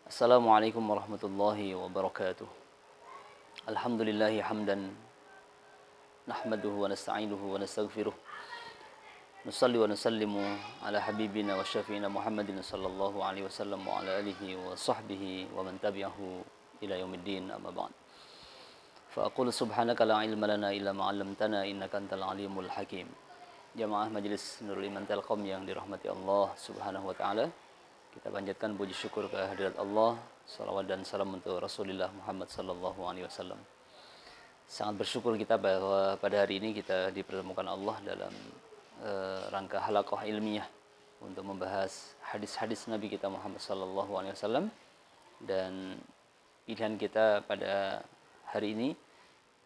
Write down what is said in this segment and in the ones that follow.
Assalamualaikum warahmatullahi wabarakatuh. Alhamdulillahi hamdan nahmaduhu wa nasta'inuhu wa nastaghfiruh. Nusalli wa nusallimu ala habibina wa syafi'ina Muhammadin sallallahu alaihi wasallam wa ala alihi wa sahbihi wa man tabi'ahu ila yaumiddin, amma ba'd. Fa aqulu subhanaka la ilma lana illa ma 'allamtana innaka antal alimul hakim. Jamaah Majelis Nurul Iman Telkom yang dirahmati Allah Subhanahu wa taala. Kita panjatkan puji syukur ke hadirat Allah, salawat dan salam untuk Rasulullah Muhammad sallallahu alaihi wasallam. Sangat bersyukur kita bahwa pada hari ini kita dipertemukan Allah dalam rangka halaqah ilmiah untuk membahas hadis-hadis Nabi kita Muhammad sallallahu alaihi wasallam, dan pilihan kita pada hari ini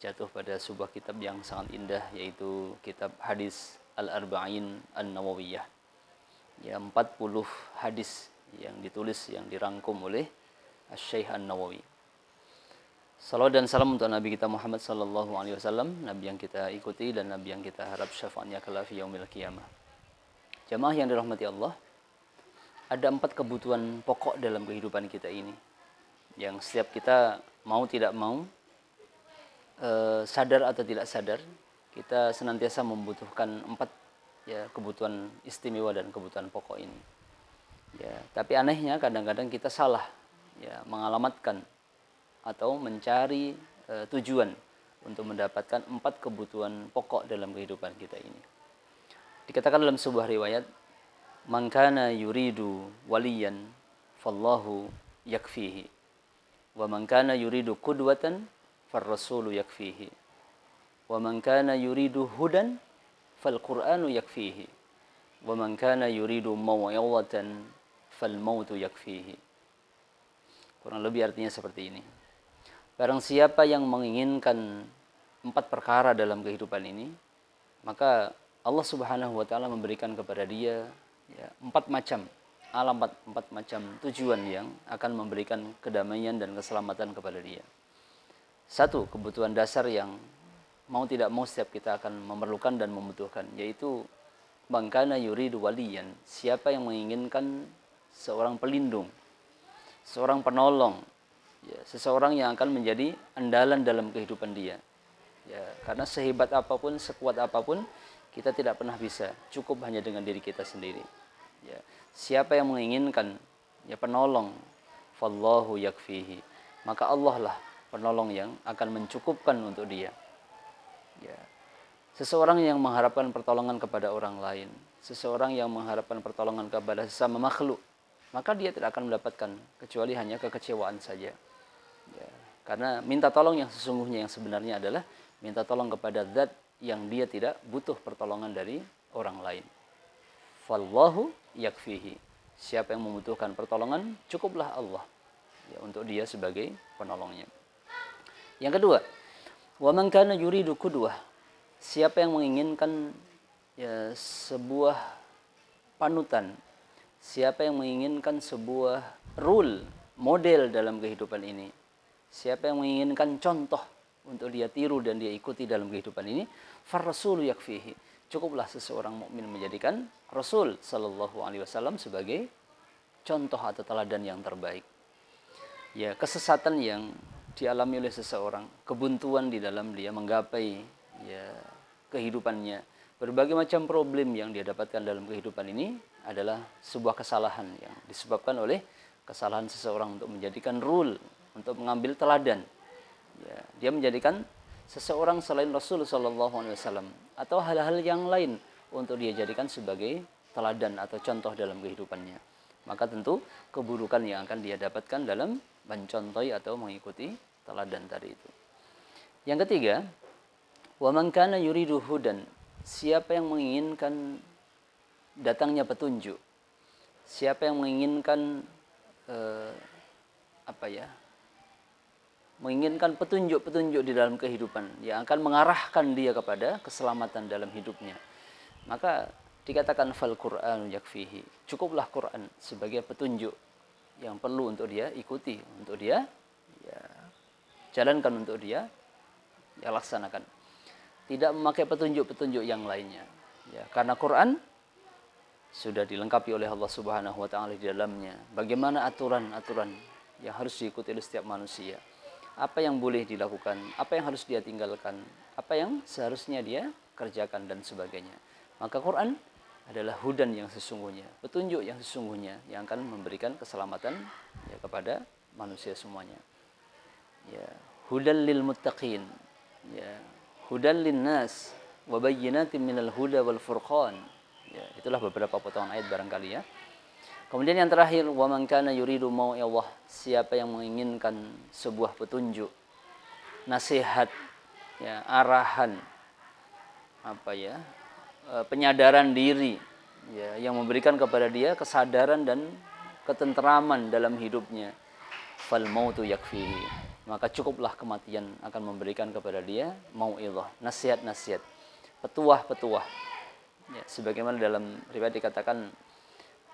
jatuh pada sebuah kitab yang sangat indah, yaitu kitab hadis Al-Arba'in An-Nawawiyah. Ya, 40 hadis yang ditulis, yang dirangkum oleh Asy-Syaikh An-Nawawi. Salawat dan salam untuk Nabi kita Muhammad sallallahu alaihi wasallam, Nabi yang kita ikuti dan Nabi yang kita harap syafaatnya kelak fi yaumil qiyamah. Jamaah yang dirahmati Allah, ada 4 kebutuhan pokok dalam kehidupan kita ini, yang setiap kita mau tidak mau, sadar atau tidak sadar, kita senantiasa membutuhkan 4 kebutuhan istimewa dan kebutuhan pokok ini. Ya, tapi anehnya kadang-kadang kita salah mengalamatkan atau mencari tujuan untuk mendapatkan 4 kebutuhan pokok dalam kehidupan kita ini. Dikatakan dalam sebuah riwayat, "Man kana yuridu waliyan fallahu yakfihi, wa man kana yuridu qudwatan farrasulu yakfihi, wa man kana yuridu hudan falqur'anu yakfihi, wa man kana yuridu maw'izatan falmautu yakfihi." Kurang lebih artinya seperti ini. Barang siapa yang menginginkan 4 perkara dalam kehidupan ini, maka Allah Subhanahu wa taala memberikan kepada dia 4 macam alamat, 4 macam tujuan yang akan memberikan kedamaian dan keselamatan kepada dia. 1, kebutuhan dasar yang mau tidak mau setiap kita akan memerlukan dan membutuhkan, yaitu mangkana yuridu waliyan, siapa yang menginginkan seorang pelindung, seorang penolong, seseorang yang akan menjadi andalan dalam kehidupan dia. Karena sehebat apapun, sekuat apapun, kita tidak pernah bisa cukup hanya dengan diri kita sendiri. Siapa yang menginginkan penolong, fallahu yakfihi, maka Allah lah penolong yang akan mencukupkan untuk dia. Seseorang yang mengharapkan pertolongan kepada orang lain, seseorang yang mengharapkan pertolongan kepada sesama makhluk, maka dia tidak akan mendapatkan kecuali hanya kekecewaan saja. Karena minta tolong yang sesungguhnya, yang sebenarnya adalah minta tolong kepada zat yang dia tidak butuh pertolongan dari orang lain. Fallahu yakfihi, siapa yang membutuhkan pertolongan, cukuplah Allah untuk dia sebagai penolongnya. Yang kedua, wa man kana yuridu qudwah, siapa yang menginginkan sebuah panutan, siapa yang menginginkan sebuah rule, model dalam kehidupan ini, siapa yang menginginkan contoh untuk dia tiru dan dia ikuti dalam kehidupan ini, farrasulu yakfihi, cukuplah seseorang mukmin menjadikan Rasul sallallahu alaihi wasallam sebagai contoh atau teladan yang terbaik. Kesesatan yang dialami oleh seseorang, kebuntuan di dalam dia menggapai kehidupannya, berbagai macam problem yang dia dapatkan dalam kehidupan ini adalah sebuah kesalahan yang disebabkan oleh kesalahan seseorang untuk menjadikan rule, untuk mengambil teladan. Dia menjadikan seseorang selain Rasul sallallahu alaihi wasallam atau hal-hal yang lain untuk dia jadikan sebagai teladan atau contoh dalam kehidupannya. Maka tentu keburukan yang akan dia dapatkan dalam mencontohi atau mengikuti teladan tadi itu. Yang ketiga, wa man kana yuridu hudan, siapa yang menginginkan datangnya petunjuk, siapa yang menginginkan menginginkan petunjuk-petunjuk di dalam kehidupan yang akan mengarahkan dia kepada keselamatan dalam hidupnya, maka dikatakan fal Qur'anu yakfihi, cukuplah Quran sebagai petunjuk yang perlu untuk dia ikuti, untuk dia jalankan, untuk dia laksanakan. Tidak memakai petunjuk-petunjuk yang lainnya. Karena Quran sudah dilengkapi oleh Allah Subhanahu wa taala di dalamnya. Bagaimana aturan-aturan yang harus diikuti oleh setiap manusia. Apa yang boleh dilakukan, apa yang harus dia tinggalkan, apa yang seharusnya dia kerjakan dan sebagainya. Maka Quran adalah hudan yang sesungguhnya, petunjuk yang sesungguhnya yang akan memberikan keselamatan ya, kepada manusia semuanya. Ya, hudan lil muttaqin. Ya, hudan lin nas wa bayyinatin minal huda wal furqan. Ya, itulah beberapa potongan ayat barangkali ya. Kemudian yang terakhir, wa man kana yuridu mau'izah, siapa yang menginginkan sebuah petunjuk, nasihat, ya, arahan, apa ya, penyadaran diri, ya, yang memberikan kepada dia kesadaran dan ketenteraman dalam hidupnya, fal mautu yakfihi, maka cukuplah kematian akan memberikan kepada dia mau'izah, nasihat-nasihat, petuah-petuah. Ya, sebagaimana dalam riwayat dikatakan,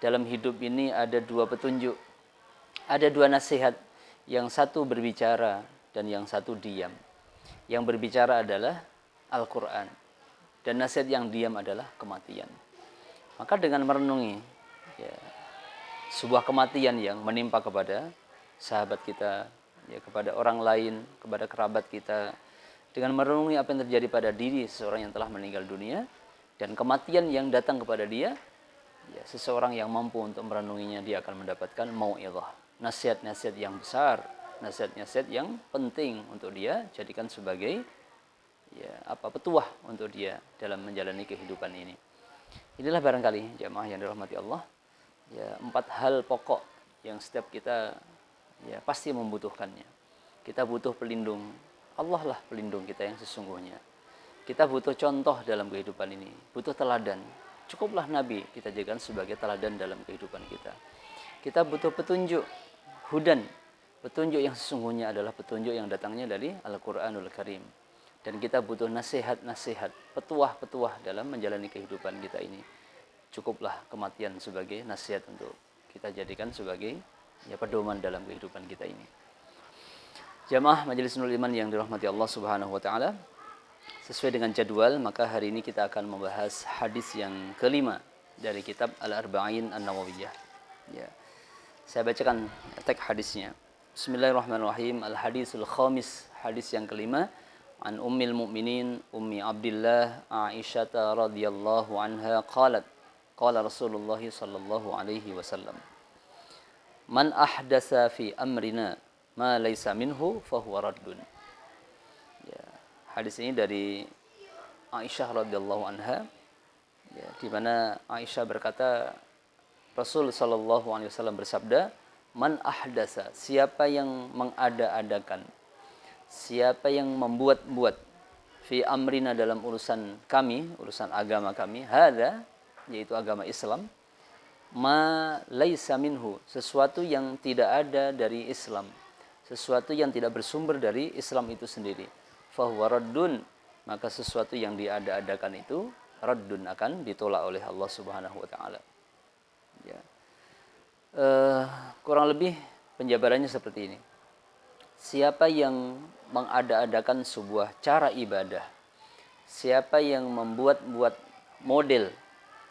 dalam hidup ini ada dua petunjuk, ada dua nasihat, yang satu berbicara dan yang satu diam. Yang berbicara adalah Al-Quran, dan nasihat yang diam adalah kematian. Maka dengan merenungi ya, sebuah kematian yang menimpa kepada sahabat kita, ya, kepada orang lain, kepada kerabat kita, dengan merenungi apa yang terjadi pada diri seseorang yang telah meninggal dunia, dan kematian yang datang kepada dia, ya, seseorang yang mampu untuk merenunginya, dia akan mendapatkan mau'izah, nasihat-nasihat yang besar, nasihat-nasihat yang penting untuk dia jadikan sebagai ya, petuah untuk dia dalam menjalani kehidupan ini. Inilah barangkali jamaah yang dirahmati Allah, ya, 4 hal pokok yang setiap kita ya pasti membutuhkannya. Kita butuh pelindung, Allah lah pelindung kita yang sesungguhnya. Kita butuh contoh dalam kehidupan ini, butuh teladan. Cukuplah Nabi kita jadikan sebagai teladan dalam kehidupan kita. Kita butuh petunjuk, hudan. Petunjuk yang sesungguhnya adalah petunjuk yang datangnya dari Al-Quranul Karim. Dan kita butuh nasihat-nasihat, petuah-petuah dalam menjalani kehidupan kita ini. Cukuplah kematian sebagai nasihat untuk kita jadikan sebagai ya, pedoman dalam kehidupan kita ini. Jamaah Majelis Nurul Iman yang dirahmati Allah Subhanahu wa taala, sesuai dengan jadwal, maka hari ini kita akan membahas hadis yang kelima dari kitab Al-Arba'in An-Nawawiyah. Ya. Saya bacakan teks hadisnya. Bismillahirrahmanirrahim. Al-hadisul khamis, hadis yang kelima. An ummil mu'minin Ummi Abdillah Aisyah radhiyallahu anha qalat, qala Rasulullah sallallahu alaihi wasallam, man ahdasa fi amrina ma laysa minhu fahuwa raddun. Ya, hadis ini dari Aisyah radhiyallahu anha, ya, di mana Aisyah berkata, Rasul sallallahu alaihi wasallam bersabda, man ahdasa, siapa yang mengada-adakan, siapa yang membuat-buat, fi amrina dalam urusan kami, urusan agama kami, hadza, yaitu agama Islam, ma laisa minhu, sesuatu yang tidak ada dari Islam, sesuatu yang tidak bersumber dari Islam itu sendiri, fahuwa raddun, maka sesuatu yang diada-adakan itu raddun, akan ditolak oleh Allah Subhanahu wa taala. Ya. Kurang lebih penjabarannya seperti ini. Siapa yang mengada-adakan sebuah cara ibadah, siapa yang membuat-buat model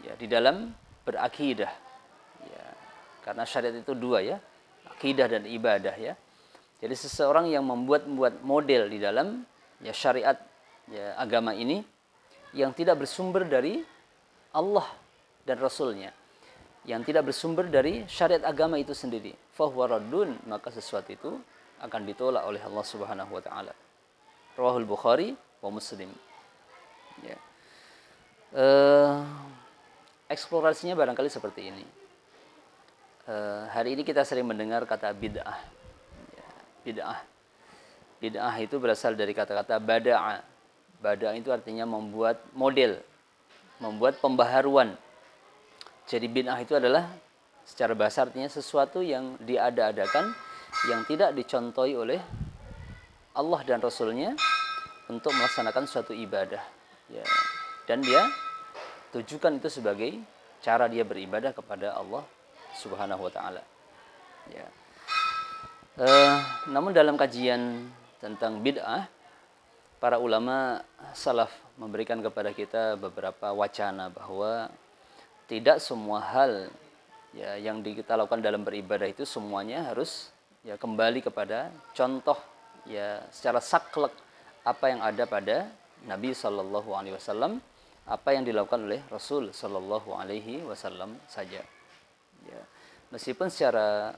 ya di dalam berakidah, ya, karena syariat itu dua ya, akidah dan ibadah ya. Jadi seseorang yang membuat-buat model di dalam ya syariat ya, agama ini yang tidak bersumber dari Allah dan Rasulnya, yang tidak bersumber dari syariat agama itu sendiri, fahuwa raddun, maka sesuatu itu akan ditolak oleh Allah Subhanahu wa taala. Rawahul Bukhari wa Muslim. Ya. Eksplorasinya barangkali seperti ini. Hari ini kita sering mendengar kata bid'ah. Ya, bid'ah. Bid'ah itu berasal dari kata-kata bada'a. Bada'a itu artinya membuat model, membuat pembaharuan. Jadi bid'ah itu adalah secara bahasa artinya sesuatu yang diada-adakan, yang tidak dicontohi oleh Allah dan Rasulnya untuk melaksanakan suatu ibadah. Ya. Dan dia tujukan itu sebagai cara dia beribadah kepada Allah Subhanahu wa taala. Ya. Namun dalam kajian tentang bid'ah, para ulama salaf memberikan kepada kita beberapa wacana bahwa tidak semua hal ya, yang kita lakukan dalam beribadah itu semuanya harus ya kembali kepada contoh ya secara saklek apa yang ada pada Nabi Shallallahu Alaihi Wasallam, apa yang dilakukan oleh Rasul Shallallahu Alaihi Wasallam saja. Ya. Meskipun secara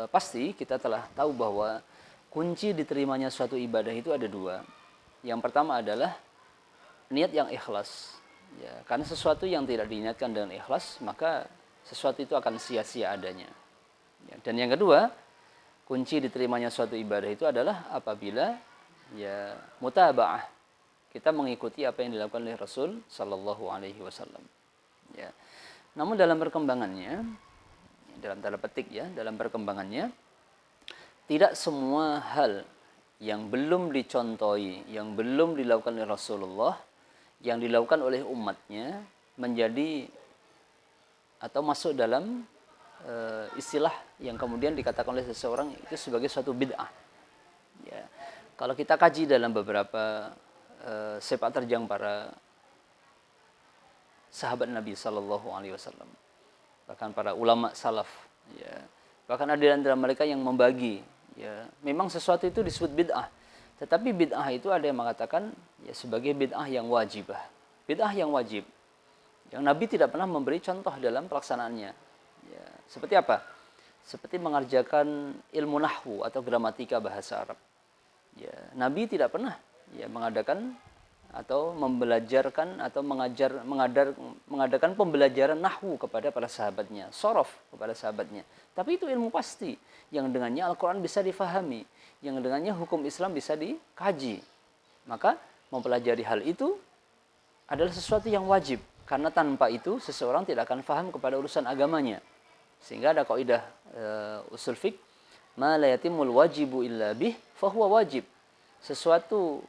pasti kita telah tahu bahwa kunci diterimanya suatu ibadah itu ada dua. Yang pertama adalah niat yang ikhlas. Ya, karena sesuatu yang tidak diniatkan dengan ikhlas, maka sesuatu itu akan sia-sia adanya. Ya, dan yang kedua, kunci diterimanya suatu ibadah itu adalah apabila ya mutaba'ah, kita mengikuti apa yang dilakukan oleh Rasul Sallallahu Alaihi Wasallam. Ya. Namun dalam perkembangannya, dalam tanda petik ya, dalam perkembangannya, tidak semua hal yang belum dicontohi, yang belum dilakukan oleh Rasulullah, yang dilakukan oleh umatnya menjadi atau masuk dalam istilah yang kemudian dikatakan oleh seseorang itu sebagai suatu bid'ah. Ya. Kalau kita kaji dalam beberapa sepak terjang para sahabat Nabi Sallallahu Alaihi Wasallam, bahkan para ulama salaf, ya, bahkan ada di antara mereka yang membagi, ya, memang sesuatu itu disebut bid'ah. Tetapi bid'ah itu ada yang mengatakan ya sebagai bid'ah yang wajibah. Bid'ah yang wajib. Yang Nabi tidak pernah memberi contoh dalam pelaksanaannya. Ya, seperti apa? Seperti mengerjakan ilmu nahwu atau gramatika bahasa Arab. Ya, Nabi tidak pernah ya mengadakan atau membelajarkan atau mengadakan pembelajaran nahwu kepada para sahabatnya, sorof kepada sahabatnya. Tapi itu ilmu pasti yang dengannya Al-Quran bisa difahami, yang dengannya hukum Islam bisa dikaji. Maka mempelajari hal itu adalah sesuatu yang wajib, karena tanpa itu seseorang tidak akan faham kepada urusan agamanya. Sehingga ada kaidah usul fiqh, ma la yatimul wajibu illa bih fahuwa wajib. Sesuatu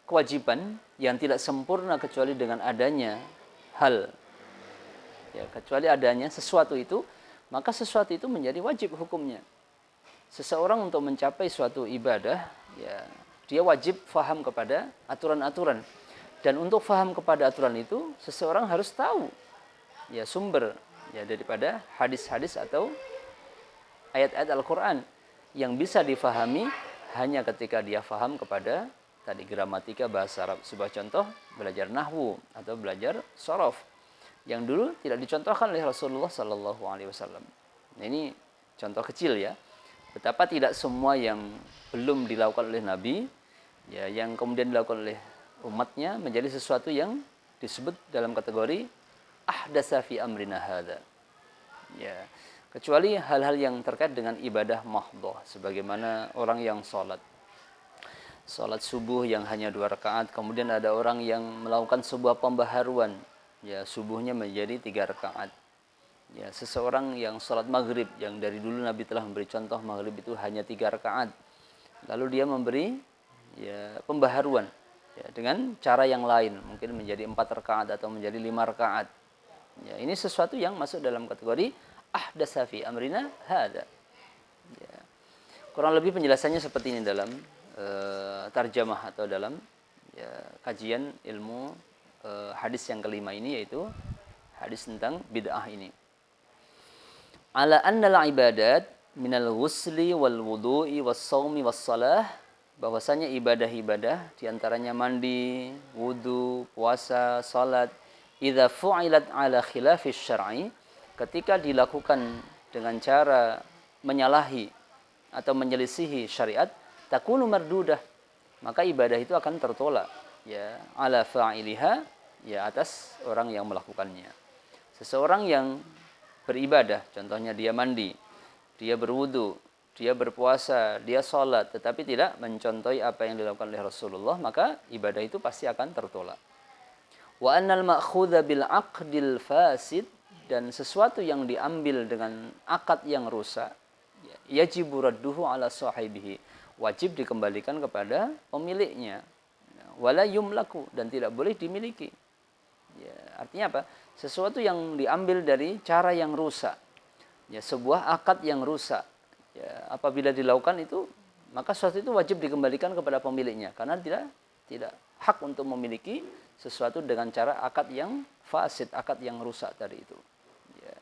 kewajiban yang tidak sempurna kecuali dengan adanya hal, ya, kecuali adanya sesuatu itu, maka sesuatu itu menjadi wajib hukumnya. Seseorang untuk mencapai suatu ibadah, ya, dia wajib faham kepada aturan-aturan. Dan untuk faham kepada aturan itu, seseorang harus tahu ya sumber ya daripada hadis-hadis atau ayat-ayat Al-Quran yang bisa difahami hanya ketika dia faham kepada tadi gramatika bahasa Arab. Sebuah contoh, belajar nahwu atau belajar sorof yang dulu tidak dicontohkan oleh Rasulullah Sallallahu Alaihi Wasallam. Nah, ini contoh kecil ya, betapa tidak semua yang belum dilakukan oleh Nabi, ya, yang kemudian dilakukan oleh umatnya menjadi sesuatu yang disebut dalam kategori ahdatsa fi amrina hadza. Ya, kecuali hal-hal yang terkait dengan ibadah mahdhah, sebagaimana orang yang sholat subuh yang hanya 2 rakaat, kemudian ada orang yang melakukan sebuah pembaharuan, ya, subuhnya menjadi 3 rakaat. Ya, seseorang yang sholat maghrib, yang dari dulu Nabi telah memberi contoh maghrib itu hanya 3 rakaat, lalu dia memberi ya pembaharuan ya, dengan cara yang lain, mungkin menjadi 4 rakaat atau menjadi 5 rakaat. Ya, ini sesuatu yang masuk dalam kategori ahdatsa fi amrina hadza. Ya. Kurang lebih penjelasannya seperti ini dalam tarjamah atau dalam ya, kajian ilmu hadis yang kelima ini, yaitu hadis tentang bid'ah ini. Ala annal ibadat minal ghusli wal wudu'i was shaumi was shalah, bahwasanya ibadah-ibadah diantaranya mandi, wudu, puasa, salat, idza fu'ilat ala khilafis syar'i, ketika dilakukan dengan cara menyalahi atau menyelisihi syariat, takunu mardudah, maka ibadah itu akan tertolak ya ala fa'iliha, ya atas orang yang melakukannya. Seseorang yang beribadah, contohnya dia mandi, dia berwudu, dia berpuasa, dia sholat, tetapi tidak mencontohi apa yang dilakukan oleh Rasulullah, maka ibadah itu pasti akan tertolak. Wa annal ma'khudha bil aqdil fasid, dan sesuatu yang diambil dengan akad yang rusak, yajibu radduhu ala sahibihi, wajib dikembalikan kepada pemiliknya. Wala yumlaku, dan tidak boleh dimiliki. Ya, artinya apa? Sesuatu yang diambil dari cara yang rusak. Ya, sebuah akad yang rusak. Ya, apabila dilakukan itu, maka sesuatu itu wajib dikembalikan kepada pemiliknya, karena tidak hak untuk memiliki sesuatu dengan cara akad yang fasid, akad yang rusak tadi itu. Ya.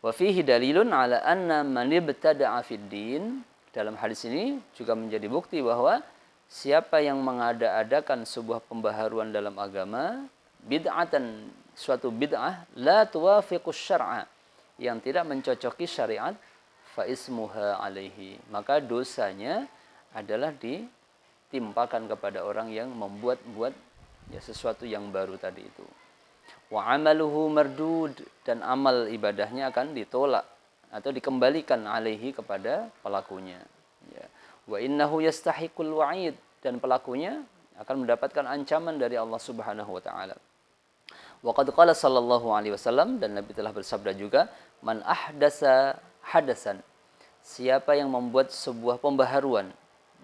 Wa fihi dalilun ala anna man ibtada'a fid din. Dalam hadis ini juga menjadi bukti bahwa siapa yang mengada-adakan sebuah pembaharuan dalam agama, bid'atan, suatu bid'ah la tuwafiqus syar'a, yang tidak mencocoki syariat, fa ismuha alaihi, maka dosanya adalah ditimpakan kepada orang yang membuat-buat ya sesuatu yang baru tadi itu. Wa amaluhu mardud, dan amal ibadahnya akan ditolak atau dikembalikan alaihi kepada pelakunya. Ya. Wa innahu yastahiqul wa'id, dan pelakunya akan mendapatkan ancaman dari Allah Subhanahu wa taala. Wa qad qala sallallahu alaihi wasallam, dan Nabi telah bersabda juga, man ahdasa hadasan, siapa yang membuat sebuah pembaharuan,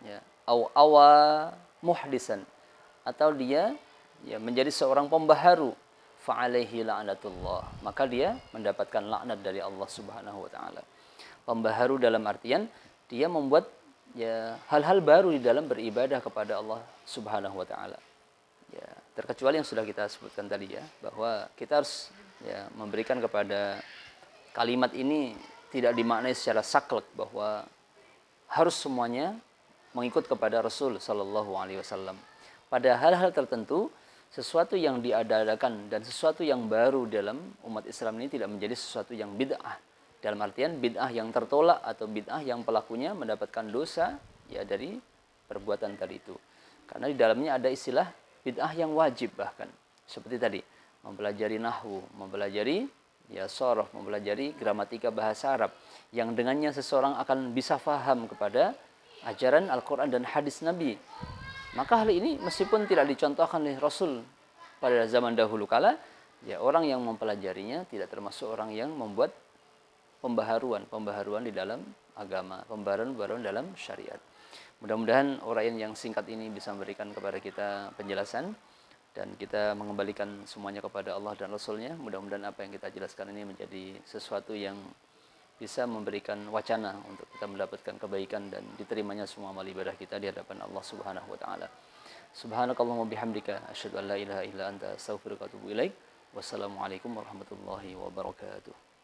ya, au awa muhdisan, atau dia ya menjadi seorang pembaharu, fa alaihi la'natullah, maka dia mendapatkan laknat dari Allah Subhanahu wa taala. Pembaharu dalam artian dia membuat ya hal-hal baru di dalam beribadah kepada Allah Subhanahu wa taala. Ya, terkecuali yang sudah kita sebutkan tadi ya, bahwa kita harus ya memberikan kepada kalimat ini tidak dimaknai secara saklek bahwa harus semuanya mengikut kepada Rasul Sallallahu Alaihi Wasallam. Pada hal-hal tertentu, sesuatu yang diadakan dan sesuatu yang baru dalam umat Islam ini tidak menjadi sesuatu yang bid'ah. Dalam artian bid'ah yang tertolak atau bid'ah yang pelakunya mendapatkan dosa ya dari perbuatan tadi itu. Karena di dalamnya ada istilah bid'ah yang wajib bahkan. Seperti tadi, mempelajari nahwu, mempelajari ya sorof, mempelajari gramatika bahasa Arab, yang dengannya seseorang akan bisa faham kepada ajaran Al-Quran dan hadis Nabi. Maka hal ini meskipun tidak dicontohkan oleh Rasul pada zaman dahulu kala, ya orang yang mempelajarinya tidak termasuk orang yang membuat pembaharuan di dalam agama, pembaharuan dalam syariat. Mudah-mudahan uraian yang singkat ini bisa memberikan kepada kita penjelasan, dan kita mengembalikan semuanya kepada Allah dan Rasulnya. Mudah-mudahan apa yang kita jelaskan ini menjadi sesuatu yang bisa memberikan wacana untuk kita mendapatkan kebaikan dan diterimanya semua amal ibadah kita di hadapan Allah Subhanahu wa taala. Subhanakallahumma bihamdika asyhadu an la ilaha illa anta astaghfiruka wa atubu ilaik. Wassalamualaikum warahmatullahi wabarakatuh.